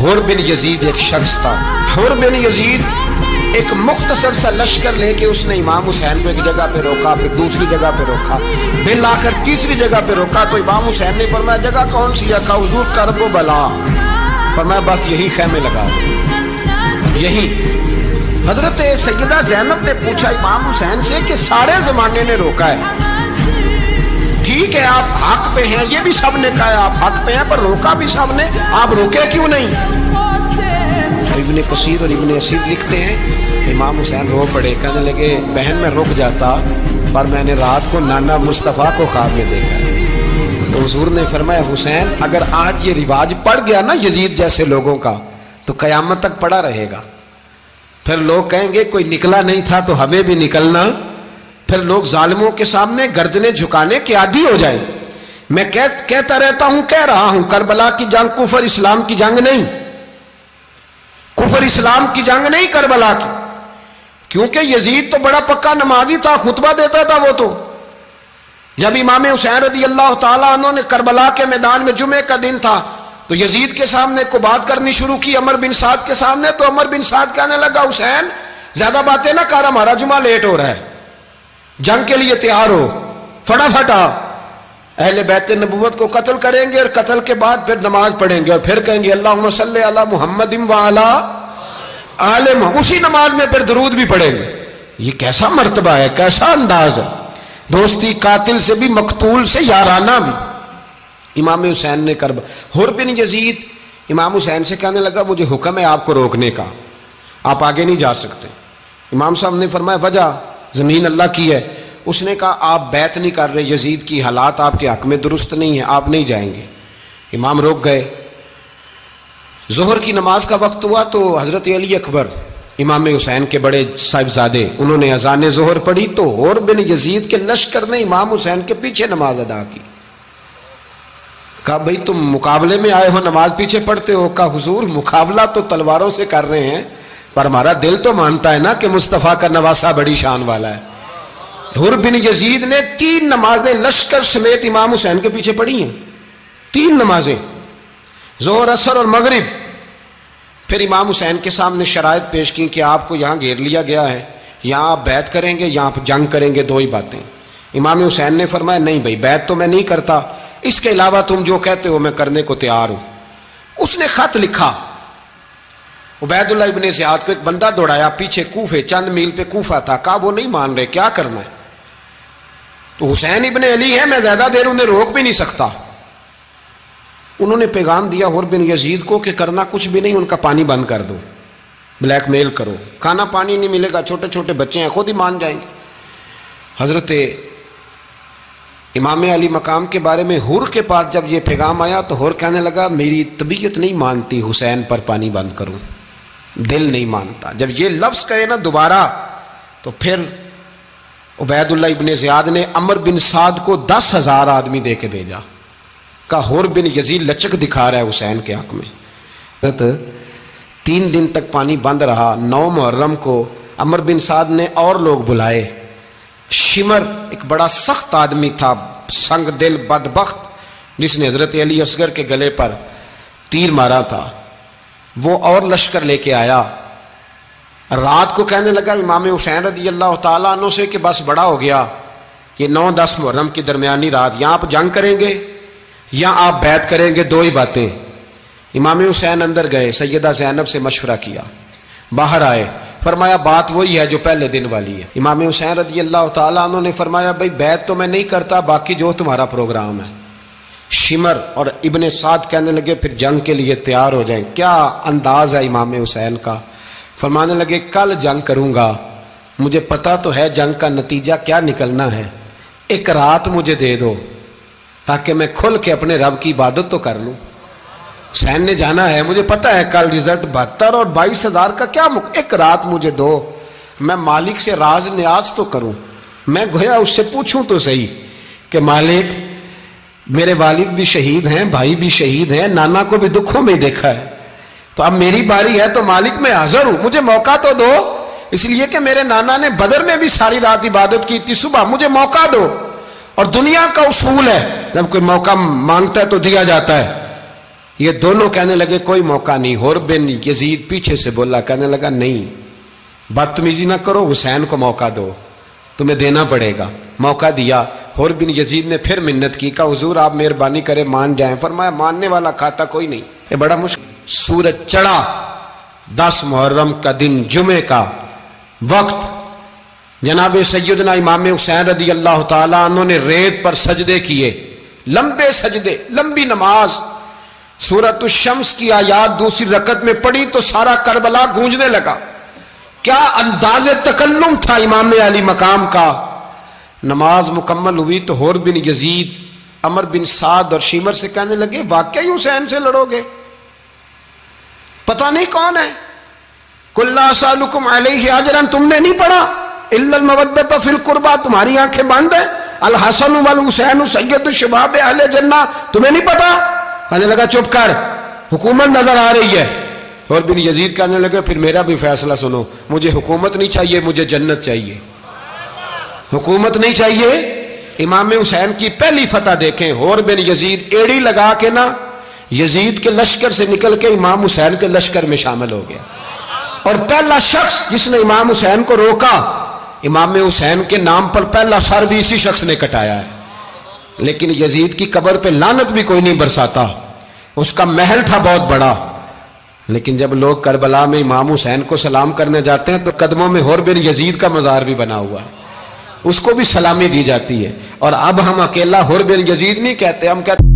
حر بن یزید ایک شخص تھا. حر بن یزید ایک مختصر سا لشکر لے کے اس نے امام حسین کو ایک جگہ پہ روکا، پھر دوسری جگہ پہ روکا، بل آ کر تیسری جگہ پہ روکا. تو امام حسین نے فرمایا جگہ کون سی ہے؟ کہا حضور کرب و بلا. فرمایا بس یہی خیمے لگا یہی. حضرت سیدہ زینب نے پوچھا امام حسین سے کہ سارے زمانے نے روکا ہے، ٹھیک ہے آپ حق پہ ہیں، یہ بھی سب نے کہا ہے آپ حق پہ ہیں، پر روکا بھی سب نے، آپ روکے کیوں نہیں؟ ابن کثیر اور ابن اسیر لکھتے ہیں امام حسین رو پڑے، کہنے لگے بہن میں رک جاتا پر میں نے رات کو نانا مصطفیٰ کو خواب میں دیکھا. تو حضور نے فرمایا حسین اگر آج یہ رواج پڑ گیا نا یزید جیسے لوگوں کا تو قیامت تک پڑا رہے گا. پھر لوگ کہیں گے کوئی نکلا نہیں تھا تو ہمیں بھی نکلنا. پھر لوگ ظالموں کے سامنے گردنیں جھکانے کے عادی ہو جائیں. میں کہتا رہتا ہوں، کہہ رہا ہوں، کربلا کی جنگ کفر اسلام کی جنگ نہیں، کفر اسلام کی جنگ نہیں کربلا کی. کیونکہ یزید تو بڑا پکا نمازی تھا، خطبہ دیتا تھا. وہ تو جب امام حسین رضی اللہ تعالیٰ عنہ نے کربلا کے میدان میں جمعے کا دن تھا تو یزید کے سامنے کو بات کرنی شروع کی عمر بن سعد کے سامنے. تو عمر بن سعد کہنے لگا حسین زیادہ باتیں نہ کر، ہمارا جمعہ لیٹ ہو رہا ہے، جنگ کے لیے تیار ہو، فٹافٹ آ. اہل بیت نبوت کو قتل کریں گے اور قتل کے بعد پھر نماز پڑھیں گے اور پھر کہیں گے اللہم صلی علی محمد وعلی آل محمد، اسی نماز میں پھر درود بھی پڑھیں گے. یہ کیسا مرتبہ ہے، کیسا انداز ہے. دوستی قاتل سے بھی، مقتول سے یارانہ بھی. امام حسین نے حر بن یزید امام حسین سے کہنے لگا مجھے حکم ہے آپ کو روکنے کا، آپ آگے نہیں جا سکتے. امام صاحب نے فرمایا وجہ؟ زمین اللہ کی ہے. اس نے کہا آپ بیعت نہیں کر رہے، یزید کی حالات آپ کے حق میں درست نہیں ہیں، آپ نہیں جائیں گے. امام روک گئے. ظہر کی نماز کا وقت ہوا تو حضرت علی اکبر امام حسین کے بڑے صاحبزادے انہوں نے اذان ظہر پڑھی تو حر بن یزید کے لشکر نے امام حسین کے پیچھے نماز ادا کی. کہا بھئی تم مقابلے میں آئے ہو نماز پیچھے پڑھتے ہو؟ کہا حضور مقابلہ تو تلواروں سے کر رہے ہیں پر ہمارا دل تو مانتا ہے نا کہ مصطفیٰ کا نواسہ بڑی شان والا ہے. حر بن یزید نے 3 نمازیں لشکر سمیت امام حسین کے پیچھے پڑھی ہیں، 3 نمازیں، ظہر اثر اور مغرب. پھر امام حسین کے سامنے شرائط پیش کی کہ آپ کو یہاں گھیر لیا گیا ہے، یہاں آپ بیعت کریں گے، یہاں جنگ کریں گے، 2 ہی باتیں. امام حسین نے فرمایا نہیں بھائی بیعت تو میں نہیں کرتا، اس کے علاوہ تم جو کہتے ہو میں کرنے کو تیار ہوں. اس نے خط لکھا. عبید اللہ ابن زیاد کو ایک بندہ دوڑایا پیچھے، کوفے چند میل پہ کوفہ تھا. کہا وہ نہیں مان رہے، کیا کرنا ہے؟ تو حسین ابن علی ہے، میں زیادہ دیر انہیں روک بھی نہیں سکتا. انہوں نے پیغام دیا حر بن یزید کو کہ کرنا کچھ بھی نہیں، ان کا پانی بند کر دو، بلیک میل کرو، کھانا پانی نہیں ملے گا، چھوٹے چھوٹے بچے ہیں خود ہی مان جائیں گے. حضرت امام علی مقام کے بارے میں حر کے پاس جب یہ پیغام آیا تو حر کہنے لگا میری طبیعت نہیں مانتی حسین پر پانی بند کروں، دل نہیں مانتا. جب یہ لفظ کہے نا دوبارہ تو پھر عبید اللہ ابن زیاد نے عمر بن سعد کو 10,000 آدمی دے کے بھیجا. کہا حر بن یزید لچک دکھا رہا ہے حسین کے حق میں. 3 دن تک پانی بند رہا. 9 محرم کو عمر بن سعد نے اور لوگ بلائے. شمر ایک بڑا سخت آدمی تھا، سنگ دل بدبخت، جس نے حضرت علی اصغر کے گلے پر تیر مارا تھا، وہ اور لشکر لے کے آیا. رات کو کہنے لگا امام حسین رضی اللہ تعالیٰ عنہ سے کہ بس بڑا ہو گیا، یہ 9-10 محرم کی درمیانی رات، یہاں آپ جنگ کریں گے یا آپ بیعت کریں گے، 2 ہی باتیں. امام حسین اندر گئے، سیدہ زینب سے مشورہ کیا، باہر آئے، فرمایا بات وہی ہے جو پہلے دن والی ہے. امام حسین رضی اللہ تعالیٰ عنہ نے فرمایا بھائی بیعت تو میں نہیں کرتا، باقی جو تمہارا پروگرام ہے. شمر اور ابن سعد کہنے لگے پھر جنگ کے لیے تیار ہو جائیں. کیا انداز ہے امام حسین کا. فرمانے لگے کل جنگ کروں گا، مجھے پتا تو ہے جنگ کا نتیجہ کیا نکلنا ہے، 1 رات مجھے دے دو تاکہ میں کھل کے اپنے رب کی عبادت تو کر لوں. حسین نے جانا ہے، مجھے پتا ہے کل رزلٹ 72 اور 22,000 کا کیا 1 رات مجھے دو، میں مالک سے راز نیاز تو کروں. میں گویا اس سے پوچھوں تو صحیح کہ مالک میرے والد بھی شہید ہیں، بھائی بھی شہید ہیں، نانا کو بھی دکھوں میں دیکھا ہے، تو اب میری باری ہے تو مالک میں حاضر ہوں، مجھے موقع تو دو. اس لیے کہ میرے نانا نے بدر میں بھی ساری رات عبادت کی تھی، صبح مجھے موقع دو. اور دنیا کا اصول ہے جب کوئی موقع مانگتا ہے تو دیا جاتا ہے. یہ دونوں کہنے لگے کوئی موقع نہیں. حر بن یزید پیچھے سے بولا, کہنے لگا نہیں بدتمیزی نہ کرو, حسین کو موقع دو, تمہیں دینا پڑے گا. موقع دیا. حر بن یزید نے پھر منت کی, کہا حضور آپ مہربانی کرے مان جائیں. فرمایا ماننے والا کھاتا کوئی نہیں. یہ بڑا مشکل. سورج چڑھا 10 محرم کا دن, جمعے کا وقت. جناب سیدنا امام حسین رضی اللہ تعالیٰ عنہ نے ریت پر سجدے کیے, لمبے سجدے, لمبی نماز. سورۃ الشمس کی آیات دوسری رکعت میں پڑھی تو سارا کربلا گونجنے لگا. کیا انداز تکلم تھا امام علی مقام کا. نماز مکمل ہوئی تو حر بن یزید, عمر بن سعد اور شیمر سے کہنے لگے واقعی حسین سے لڑو گے؟ پتہ نہیں کون ہے. قل لا اسألکم علیہ اجرا, تم نے نہیں پڑھا؟ الا المودۃ فی القربى, تمہاری آنکھیں بند ہیں. الحسن والحسین سید الشباب اہل جنہ, تمہیں نہیں پتا؟ کہنے لگا چپ کر, حکومت نظر آ رہی ہے. اور بن یزید کہنے لگے پھر میرا بھی فیصلہ سنو, مجھے حکومت نہیں چاہیے, مجھے جنت چاہیے. حکومت نہیں چاہیے. امام حسین کی پہلی فتح دیکھیں. حر بن یزید ایڑی لگا کے نا یزید کے لشکر سے نکل کے امام حسین کے لشکر میں شامل ہو گیا, اور پہلا شخص جس نے امام حسین کو روکا, امام حسین کے نام پر پہلا سر بھی اسی شخص نے کٹایا ہے. لیکن یزید کی قبر پہ لعنت بھی کوئی نہیں برساتا, اس کا محل تھا بہت بڑا. لیکن جب لوگ کربلا میں امام حسین کو سلام کرنے جاتے ہیں تو قدموں میں حر بن یزید کا مزار بھی بنا ہوا ہے, اس کو بھی سلامی دی جاتی ہے. اور اب ہم اکیلا حر بن یزید نہیں کہتے, ہم کہتے